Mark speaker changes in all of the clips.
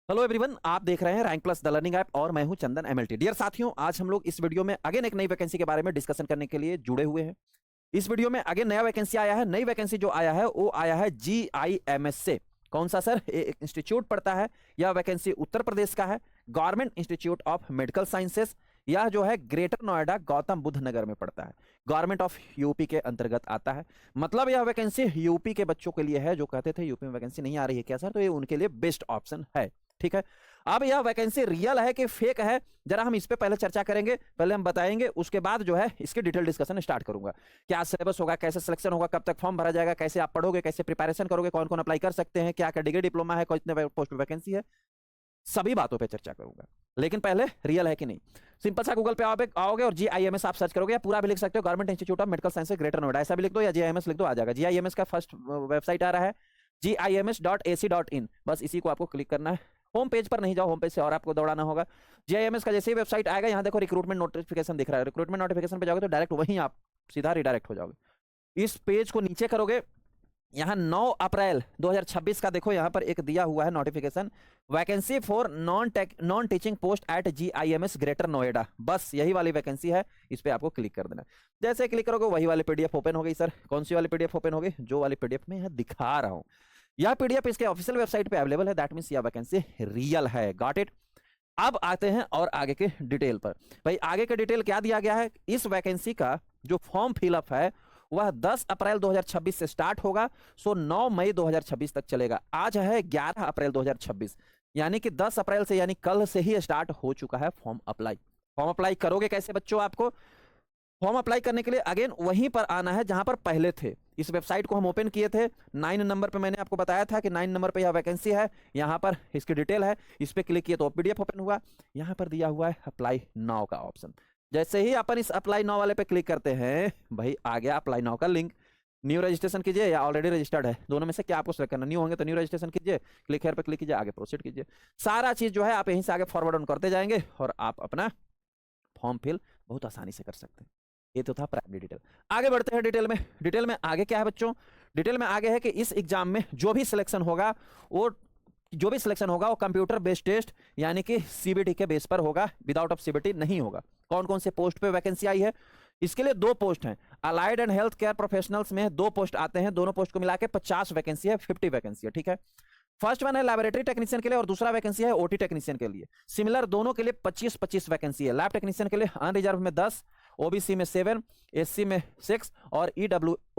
Speaker 1: Hello everyone, आप देख रहे हैं rank plus the learning app और मैं हूं चंदन एमएलटी। डियर साथियों, आज हम लोग इस वीडियो में अगेन एक नई वैकेंसी के बारे में डिस्कशन करने के लिए जुड़े हुए हैं। इस वीडियो में अगेन नया वैकेंसी आया है। नई वैकेंसी जो आया है वो आया है GIMS से। कौन सा सर? एक इंस्टीट्यूट पड़ता है। यह वैकेंसी उत्तर प्रदेश का है, government institute of medical sciences. यह जो है ग्रेटर नोएडा गौतम बुद्ध नगर में पड़ता है, गवर्नमेंट ऑफ यूपी के अंतर्गत आता है। मतलब यह वैकेंसी यूपी के बच्चों के लिए है जो कहते थे यूपी में वैकेंसी नहीं आ रही है क्या सर, तो ये उनके लिए बेस्ट ऑप्शन है। ठीक है, अब यह वैकेंसी रियल है कि फेक है, जरा हम इस पे पहले चर्चा करेंगे, पहले हम बताएंगे, उसके बाद जो है इसकी डिटेल डिस्कशन स्टार्ट करूंगा। क्या सिलेबस होगा, कैसे सिलेक्शन होगा, कब तक फॉर्म भरा जाएगा, कैसे आप पढ़ोगे, कैसे प्रिपरेशन करोगे, कौन कौन अप्लाई कर सकते हैं, क्या क्या डिग्री डिप्लोमा है, कितने पोस्ट वैकेंसी है, सभी बातों पे चर्चा करूंगा। लेकिन पहले रियल है कि नहीं, सिंपल सा गूगल पे आओगे और GIMS आप सर्च करोगे, या पूरा भी लिख सकते हो government institute of medical sciences greater Noida, ऐसा भी लिख दो या GIMS लिख दो, आ जाएगा। GIMS का फर्स्ट वेबसाइट आ रहा है gims.ac.in, बस इसी को आपको क्लिक करना है। होम पेज पर नहीं जाओ, होम पेज से और आपको दौड़ाना होगा। GIMS का जैसे ही वेबसाइट आएगा, यहाँ देखो रिक्रूटमेंट नोटिफिकेशन दिख रहा है। रिक्रूटमेंट नोटिफिकेशन पे जाओगे तो डायरेक्ट वहीं आप सीधा रिडायरेक्ट हो जाओगे। इस पेज को नीचे करोगे, यहाँ 9 अप्रैल 2026 का देखो, यहाँ पर एक दिया हुआ है notification, vacancy for non teaching post at GIMS greater Noida. बस यही वाली वैकेंसी है, इस पे आपको क्लिक कर देना। जैसे क्लिक करोगे वही वाली PDF ओपन हो गई। सर कौन सी वाली PDF ओपन हो गई? जो वाली PDF में यहाँ दिखा रहा हूँ। यह PDF इसके ऑफिशियल वेबसाइट पे अवेलेबल है, दैट मींस यह वैकेंसी रियल है। Got it. अब आते हैं और आगे के डिटेल पर। भाई आगे के डिटेल क्या दिया गया है? इस वैकेंसी का जो फॉर्म फिलअप है वह 10 अप्रैल 2026 से स्टार्ट होगा, सो 9 मई 2026 तक चलेगा। आज है 11 अप्रैल 2026, यानी कि 10 अप्रैल से यानी कल से ही स्टार्ट हो चुका है फॉर्म अप्लाई। फॉर्म अप्लाई करोगे कैसे बच्चों? आपको फॉर्म अप्लाई करने के लिए अगेन वहीं पर आना है जहां पर पहले थे। इस वेबसाइट को हम ओपन किए थे 9 नंबर पे, मैंने आपको बताया था कि 9 नंबर पे यह वैकेंसी है। यहाँ पर इसकी डिटेल है, इस पे क्लिक किए तो PDF ओपन हुआ। यहाँ पर दिया हुआ है अप्लाई नाउ का ऑप्शन। जैसे ही अपन इस अप्लाई नाउ वाले पे क्लिक करते हैं, भाई आ गया अप्लाई नाउ का लिंक। न्यू रजिस्ट्रेशन कीजिए या ऑलरेडी रजिस्टर्ड है, दोनों में से क्या आपको सेलेक्ट करना। न्यू होंगे तो न्यू रजिस्ट्रेशन कीजिए, क्लिक हेयर पे क्लिक कीजिए, आगे प्रोसीड कीजिए। सारा चीज जो है आप यहीं से आगे फॉरवर्ड ऑन करते जाएंगे और आप अपना फॉर्म फिल बहुत आसानी से कर सकते हैं। ये तो था प्राइमरी डिटेल। आगे बढ़ते हैं डिटेल में। डिटेल में आगे क्या है बच्चों? डिटेल में आगे है कि इस एग्जाम में जो भी सिलेक्शन होगा वो कंप्यूटर बेस्ड टेस्ट यानी कि CBT के बेस पर होगा, विदाउट ऑफ CBT नहीं होगा। कौन कौन से पोस्ट पे वैकेंसी आई है? इसके लिए 2 पोस्ट हैं। Allied and health care professionals में 2 पोस्ट आते हैं, दोनों पोस्ट को मिला के 50 वैकेंसी है, 50 वैकेंसी है। ठीक है, फर्स्ट वन है लैबोरेटरी टेक्नीशियन के लिए और दूसरा वैकेंसी है OT टेक्नीशियन के लिए। सिमिलर दोनों के लिए 25-25 वैकेंसी है। लैब टेक्नीशियन के लिए अनरिजर्व में 10, OBC में 7, SC में 6 और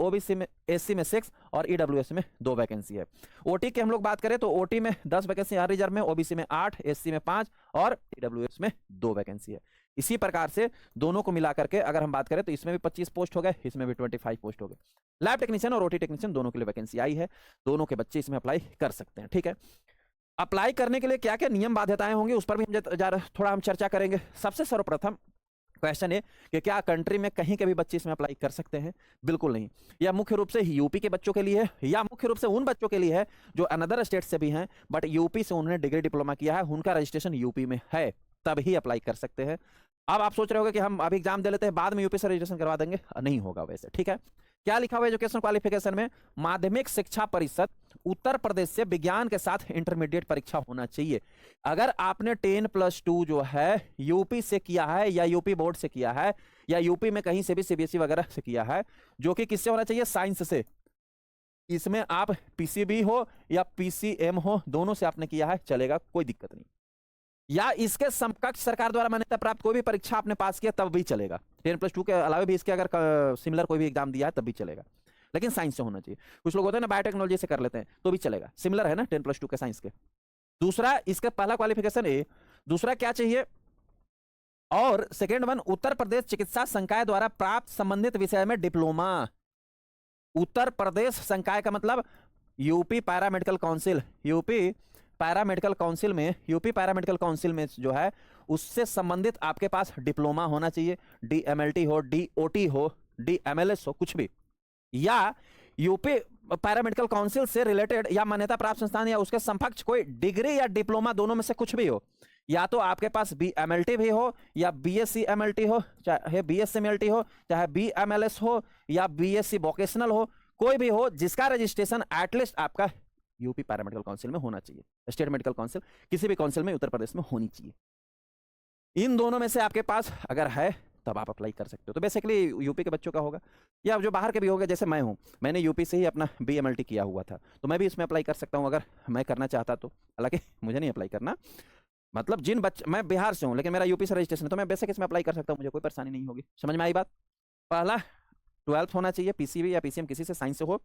Speaker 1: OBC में SC में 6 और EWS में 2 वैकेंसी है। OT की हम लोग बात करें तो OT में 10 वैकेंसी अनरिजर्व में, OBC में 8, SC में 5 और EWS में 2 वैकेंसी है। इसी प्रकार से दोनों को मिला करके अगर हम बात करें तो इसमें भी 25 पोस्ट हो गए, इसमें भी 25 पोस्ट हो गए। लैब टेक्नीशियन और OT टेक्नीशियन दोनों के लिए वैकेंसी आई है, दोनों के बच्चे इसमें अप्लाई कर सकते हैं। ठीक है, अप्लाई करने के लिए क्या क्या नियम बाध्यताएं होंगी उस पर भी हम थोड़ा हम चर्चा करेंगे। सबसे सर्वप्रथम क्वेश्चन है कि क्या कंट्री में कहीं के भी बच्चे इसमें अप्लाई कर सकते हैं? बिल्कुल नहीं। यह मुख्य रूप से यूपी के बच्चों के लिए है, या मुख्य रूप से उन बच्चों के लिए है जो अनदर स्टेट से भी हैं बट यूपी से उन्होंने डिग्री डिप्लोमा किया है, उनका रजिस्ट्रेशन यूपी में है, तभी अप्लाई कर सकते हैं। अब आप सोच रहे होगे कि हम अभी एग्जाम दे लेते हैं बाद में यूपी से रजिस्ट्रेशन करवा देंगे, नहीं होगा वैसे। ठीक है, क्या लिखा हुआ एजुकेशन क्वालिफिकेशन में? माध्यमिक शिक्षा परिषद उत्तर प्रदेश से विज्ञान के साथ इंटरमीडिएट परीक्षा होना चाहिए। अगर आपने 10+2 जो है यूपी से किया है या यूपी बोर्ड से किया है या यूपी में कहीं से भी CBSE वगैरह से किया है, जो कि किससे होना चाहिए? साइंस से। इसमें आप PCB हो या PCM हो, दोनों से आपने किया है, चलेगा, कोई दिक्कत नहीं। या इसके समकक्ष सरकार द्वारा मान्यता प्राप्त कोई भी परीक्षा आपने पास किया तब भी चलेगा। 10+2 के अलावा भी इसके अगर सिमिलर कोई भी एग्जाम दिया है तब भी चलेगा, लेकिन साइंस से होना चाहिए। कुछ लोग होते हैं ना बायोटेक्नोलॉजी से कर लेते हैं तो भी चलेगा, सिमिलर है ना 10+2 के साइंस के। दूसरा, इसका पहला क्वालिफिकेशन है। दूसरा क्या चाहिए? और सेकेंड वन, उत्तर प्रदेश चिकित्सा संकाय द्वारा प्राप्त संबंधित विषय में डिप्लोमा। उत्तर प्रदेश संकाय का मतलब UP paramedical council, UP paramedical council में जो है उससे संबंधित आपके पास डिप्लोमा होना चाहिए। DMLT हो, DOT हो, DMLS हो, कुछ भी, या यूपी पैरामेडिकल काउंसिल से रिलेटेड या मान्यता प्राप्त संस्थान या उसके समकक्ष कोई डिग्री या डिप्लोमा, दोनों में से कुछ भी हो। या तो आपके पास BMLT भी हो या BSc MLT हो, चाहे BSc MLT हो, चाहे BMLS हो या BSc वोकेशनल हो, कोई भी हो जिसका रजिस्ट्रेशन एटलीस्ट आपका यूपी पैरामेडिकल काउंसिल में होना चाहिए, स्टेट मेडिकल काउंसिल किसी भी काउंसिल में उत्तर प्रदेश में होनी चाहिए। इन दोनों में से आपके पास अगर है तब आप अप्लाई कर सकते हो। तो बेसिकली यूपी के बच्चों का होगा या जो बाहर के भी होगा, जैसे मैं हूँ, मैंने यूपी से ही अपना BMLT किया हुआ था, तो मैं भी इसमें अप्लाई कर सकता हूँ अगर मैं करना चाहता तो। हालांकि मुझे नहीं अप्लाई करना, मतलब जिन बच्चे, मैं बिहार से हूँ लेकिन मेरा यूपी से रजिस्ट्रेशन है, तो मैं बेसिक इसमें अप्लाई कर सकता हूँ, मुझे कोई परेशानी नहीं होगी। समझ में आई बात? पहला 12th होना चाहिए, PCB या PCM किसी से साइंस से हो।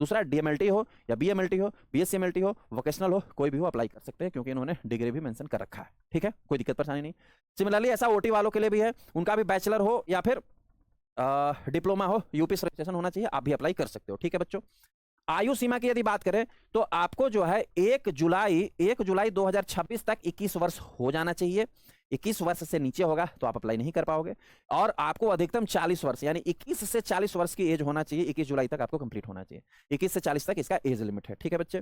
Speaker 1: दूसरा DMLT हो या BMLT हो, BSc-MLT हो, वोकेशनल हो, कोई भी हो अप्लाई कर सकते हैं, क्योंकि इन्होंने डिग्री भी मेंशन कर रखा है। ठीक है, कोई दिक्कत परेशानी नहीं। सिमिलरली ऐसा OT वालों के लिए भी है, उनका भी बैचलर हो या फिर डिप्लोमा हो, यूपी से रजिस्ट्रेशन होना चाहिए, आप भी अप्लाई कर सकते हो। ठीक है बच्चों, आयु सीमा की यदि बात करें तो आपको जो है 1 जुलाई 2026 तक 21 वर्ष हो जाना चाहिए। 21 वर्ष से नीचे होगा तो आप अप्लाई नहीं कर पाओगे, और आपको अधिकतम 40 वर्ष यानी 21 से 40 वर्ष की एज होना चाहिए। 21 जुलाई तक आपको कंप्लीट होना चाहिए, 21 से 40 तक इसका एज लिमिट है। ठीक है बच्चे,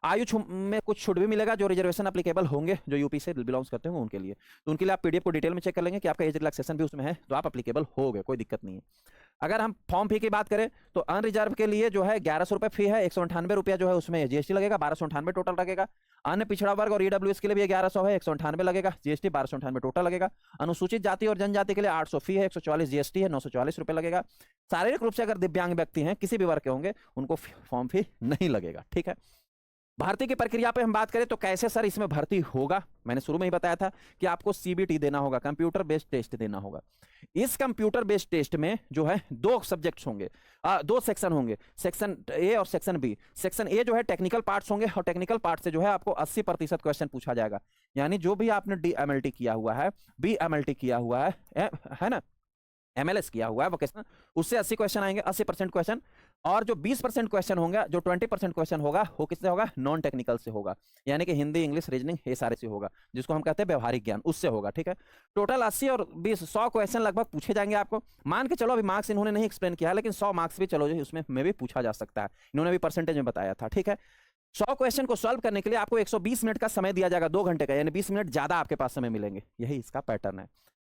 Speaker 1: आयु में कुछ छूट भी मिलेगा जो रिजर्वेशन अप्लीकेबल होंगे, जो यूपी से बिलोंग्स करते होंगे उनके लिए, तो उनके लिए आप PDF को डिटेल में चेक कर लेंगे कि आपका एज रिलैक्सेशन भी उसमें है, तो आप अप्लीकेबल हो गए, कोई दिक्कत नहीं है। अगर हम फॉर्म फी की बात करें तो अनरिजर्व के लिए जो है 1100 रुपये फी है, 198 रुपया जो है उसमें GST लगेगा, 1298 टोटल लगेगा। अन्य पिछड़ा वर्ग और EWS के लिए भी 1100 है, 198 लगेगा, GST 1298 टोटल लगेगा। अनुसूचित जाति और जनजाति के लिए 800 फी है, 144 GST है, 944 रुपये लगेगा। शारीरिक रूप से अगर दिव्यांग व्यक्ति हैं, किसी भी वर्ग के होंगे, उनको फॉर्म फी नहीं लगेगा। ठीक है, भर्ती की प्रक्रिया पे हम बात करें तो कैसे सर इसमें भर्ती होगा, मैंने शुरू में ही बताया था कि आपको CBT देना होगा, कंप्यूटर बेस्ड टेस्ट देना होगा। इस कंप्यूटर बेस्ड टेस्ट में जो है 2 सब्जेक्ट्स होंगे, 2 सेक्शन होंगे, सेक्शन A और सेक्शन B। सेक्शन A जो है टेक्निकल पार्ट्स होंगे, और टेक्निकल पार्ट से जो है आपको 80% क्वेश्चन पूछा जाएगा। यानी जो भी आपने DMLT किया हुआ है, BMLT किया हुआ है ना, MLS किया हुआ है वोकेशनल, उससे 80 क्वेश्चन आएंगे, 80% क्वेश्चन। और जो 20% क्वेश्चन होंगे, जो 20% क्वेश्चन होगा, वो किससे होगा? नॉन टेक्निकल से होगा, यानी कि हिंदी, इंग्लिश, रीजनिंग, ये सारे से होगा, जिसको हम कहते हैं व्यवहारिक ज्ञान, उससे होगा। ठीक है, टोटल 80 और 20 100 क्वेश्चन लगभग पूछे जाएंगे आपको। मान के चलो अभी मार्क्स इन्होंने नहीं एक्सप्लेन किया है, लेकिन 100 मार्क्स भी चलो उसमें में भी पूछा जा सकता है, इन्होंने भी परसेंटेज में बताया था। ठीक है, 100 क्वेश्चन को सॉल्व करने के लिए आपको 120 मिनट का समय दिया जाएगा, 2 घंटे का, यानी 20 मिनट ज्यादा आपके पास समय मिलेंगे। यही इसका पैटर्न है।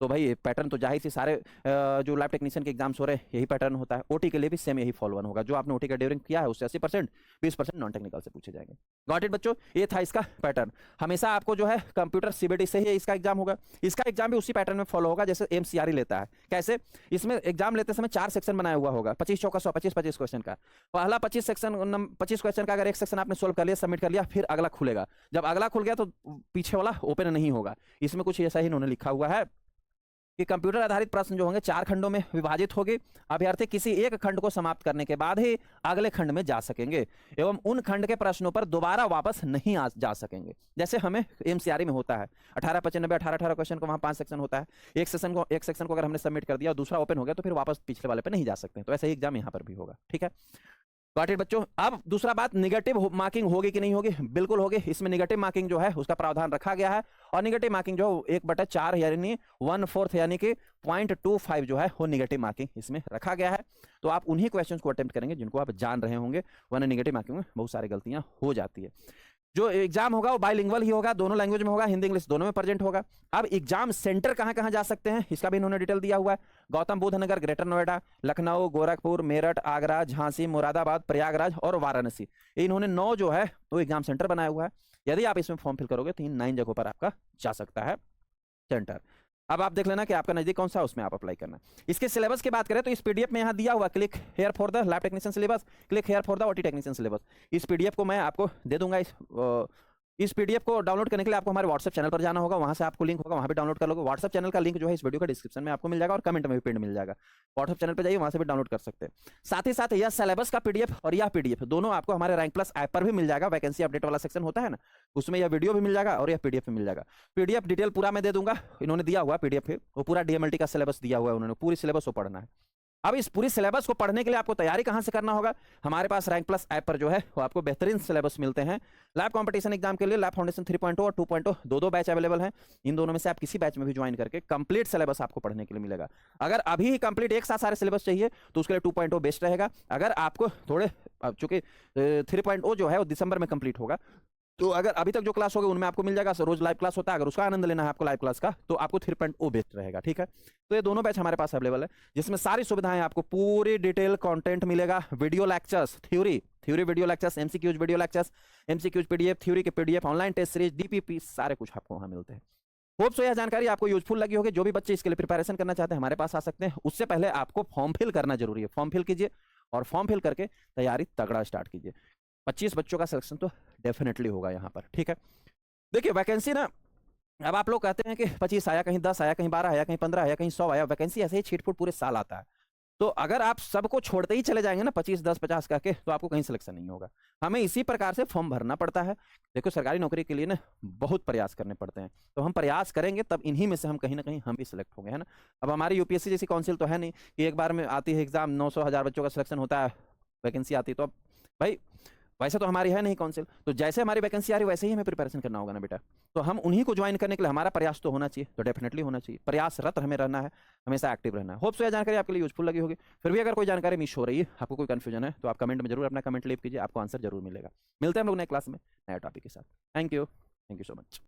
Speaker 1: तो भाई पैटर्न तो जाहिर सी सारे जो लैब टेक्नीशियन के एग्जाम्स हो रहे हैं यही पैटर्न होता है। OT के लिए भी सेम यही फॉलो होगा, जो आपने OT का ड्यूरिंग किया है उससे 80%, 20% नॉन टेक्निकल से पूछे जाएंगे। गॉट इट बच्चों, ये था इसका पैटर्न। हमेशा आपको जो है कंप्यूटर CBT से ही इसका एग्जाम होगा। इसका एग्जाम भी उसी पैटर्न में फॉलो होगा जैसे MCRE लेता है। कैसे? इसमें एग्जाम लेते समय 4 सेक्शन बनाया हुआ होगा, 25 चौका 100, 25 क्वेश्चन का। पहला 25 क्वेश्चन का अगर एक सेक्शन आपने सोल्व कर लिया, सबमिट कर लिया, फिर अगला खुलेगा। जब अगला खुल गया तो पीछे वाला ओपन नहीं होगा। इसमें कुछ ऐसा ही इन्होंने लिखा हुआ है कि कंप्यूटर आधारित प्रश्न जो होंगे 4 खंडों में विभाजित होंगे। अभ्यर्थी किसी एक खंड को समाप्त करने के बाद ही अगले खंड में जा सकेंगे, एवं उन खंड के प्रश्नों पर दोबारा वापस नहीं जा सकेंगे। जैसे हमें MCRE में होता है 1895, 18 क्वेश्चन को वहां 5 सेक्शन होता है। एक सेक्शन को अगर हमने सबमिट कर दिया और दूसरा ओपन हो गया तो फिर वापस पिछले वाले पे नहीं जा सकते। तो ऐसा ही एग्जाम यहाँ पर भी होगा। ठीक है, गॉट इट बच्चों। अब दूसरा बात, निगेटिव मार्किंग होगी कि नहीं होगी? बिल्कुल होगी। इसमें निगेटिव मार्किंग जो है उसका प्रावधान रखा गया है, और निगेटिव मार्किंग जो 1/4 यानी 1/4 यानी कि 0.25 जो है वो निगेटिव मार्किंग इसमें रखा गया है। तो आप उन्हीं क्वेश्चंस को अटेम्प्ट करेंगे जिनको आप जान रहे होंगे, वरना निगेटिव मार्किंग में बहुत सारी गलतियां हो जाती है। जो एग्जाम होगा वो बाइलिंगुअल ही होगा, दोनों लैंग्वेज में होगा, हिंदी इंग्लिश दोनों में प्रेजेंट होगा। अब एग्जाम सेंटर कहां कहां जा सकते हैं इसका भी इन्होंने डिटेल दिया हुआ है। गौतम बुद्ध नगर, ग्रेटर नोएडा, लखनऊ, गोरखपुर, मेरठ, आगरा, झांसी, मुरादाबाद, प्रयागराज और वाराणसी, इन्होंने 9 जो है वो एग्जाम सेंटर बनाया हुआ है। यदि आप इसमें फॉर्म फिल करोगे तो इन 9 जगहों पर आपका जा सकता है सेंटर। अब आप देख लेना कि आपका नजदीक कौन सा है, उसमें आप अप्लाई करना। इसके सिलेबस की बात करें तो इस PDF में यहाँ दिया हुआ, click here for the lab technician syllabus, click here for the OT technician syllabus. इस PDF को मैं आपको दे दूंगा। इस PDF को डाउनलोड करने के लिए आपको हमारे WhatsApp चैनल पर जाना होगा, वहां से आपको लिंक होगा, वहां भी डाउनलोड कर लोगे। WhatsApp चैनल का लिंक जो है इस वीडियो का डिस्क्रिप्शन में आपको मिल जाएगा और कमेंट में भी पिन मिल जाएगा। WhatsApp चैनल पर जाइए, वहां से भी डाउनलोड कर सकते हैं। साथ ही साथ यह सिलेबस का PDF और यह PDF दोनों आपको हमारे रैंक प्लस ऐप पर भी मिल जाएगा। वैकेंसी अपडेट वाला सेक्शन होता है ना, उसमें यह वीडियो भी मिल जाएगा और यह PDF भी मिल जाएगा। PDF डिटेल पूरा मैं दे दूंगा, इन्होंने दिया हुआ PDF है, वो पूरा DMLT का सिलेबस दिया हुआ है, उन्होंने पूरी सिलेबस को पढ़ना है। अब इस पूरी सिलेबस को पढ़ने के लिए आपको तैयारी कहां से करना होगा? हमारे पास रैंक प्लस ऐप पर जो है वो आपको बेहतरीन सिलेबस मिलते हैं। लैब कंपटीशन एग्जाम के लिए लैब फाउंडेशन 3.0 और 2.0 दो बैच अवेलेबल हैं। इन दोनों में से आप किसी बैच में भी ज्वाइन करके कंप्लीट सिलेबस आपको पढ़ने के लिए मिलेगा। अगर अभी ही कंप्लीट एक साथ सारे सिलेबस चाहिए तो उसके लिए 2.0 बेस्ट रहेगा। अगर आपको थोड़े, चूंकि 3.0 जो है वो दिसंबर में कंप्लीट होगा, तो अगर अभी तक जो क्लास होगी उनमें आपको मिल जाएगा, रोज लाइव क्लास होता है, अगर उसका आनंद लेना है आपको लाइव क्लास का, तो आपको 3.0 बेस्ट रहेगा, ठीक है। तो ये दोनों बैच हमारे पास अवेलेबल है, जिसमें सारी सुविधाएं आपको, पूरी डिटेल कंटेंट मिलेगा, video lectures, theory video lectures, MCQs video lectures, MCQs PDF, theory के PDF, online test series, DPP, सारे कुछ आपको वहां मिलते हैं। होप सो यह जानकारी आपको यूजफुल लगी होगी। जो भी बच्चे इसके लिए प्रिपरेशन करना चाहते हैं हमारे पास आ सकते हैं। उससे पहले आपको फॉर्म फिल करना जरूरी है, फॉर्म फिल कीजिए और फॉर्म फिल करके तैयारी तगड़ा स्टार्ट कीजिए। 25 बच्चों का सिलेक्शन तो डेफिनेटली होगा यहाँ पर, ठीक है। देखिए वैकेंसी ना, अब आप लोग कहते हैं कि 25 आया, कहीं 10 आया, कहीं 12 आया, कहीं 15 आया, कहीं 100 आया, वैकेंसी ऐसे ही छीटफूट पूरे साल आता है। तो अगर आप सबको छोड़ते ही चले जाएंगे ना 25, 10, 50 करके, तो आपको कहीं सिलेक्शन नहीं होगा। हमें इसी प्रकार से फॉर्म भरना पड़ता है। देखो सरकारी नौकरी के लिए ना बहुत प्रयास करने पड़ते हैं, तो हम प्रयास करेंगे तब इन्हीं में से हम कहीं ना कहीं हम भी सिलेक्ट होंगे, है ना। अब हमारी यूपीएससी जैसी काउंसिल तो है नहीं कि एक बार में आती है एग्जाम, 900 1000 बच्चों का सिलेक्शन होता है, वैकेंसी आती है। तो अब भाई वैसे तो हमारी है नहीं काउंसिल, तो जैसे हमारी वैकेंसी आ रही वैसे ही हमें प्रिपरेशन करना होगा ना बेटा। तो हम उन्हीं को ज्वाइन करने के लिए हमारा प्रयास तो होना चाहिए, तो डेफिनेटली होना चाहिए, प्रयासरत हमें रहना है, हमेशा एक्टिव रहना है। होप सो यह जानकारी आपके लिए यूजफुल लगी होगी। फिर भी अगर कोई जानकारी मिस हो रही है, आपको कोई कंफ्यूजन है, तो आप कमेंट में जरूर अपना कमेंट लीव कीजिए, आपको आंसर जरूर मिलेगा। मिलते हैं हम लोग नए क्लास में नए टॉपिक के साथ। Thank you so much.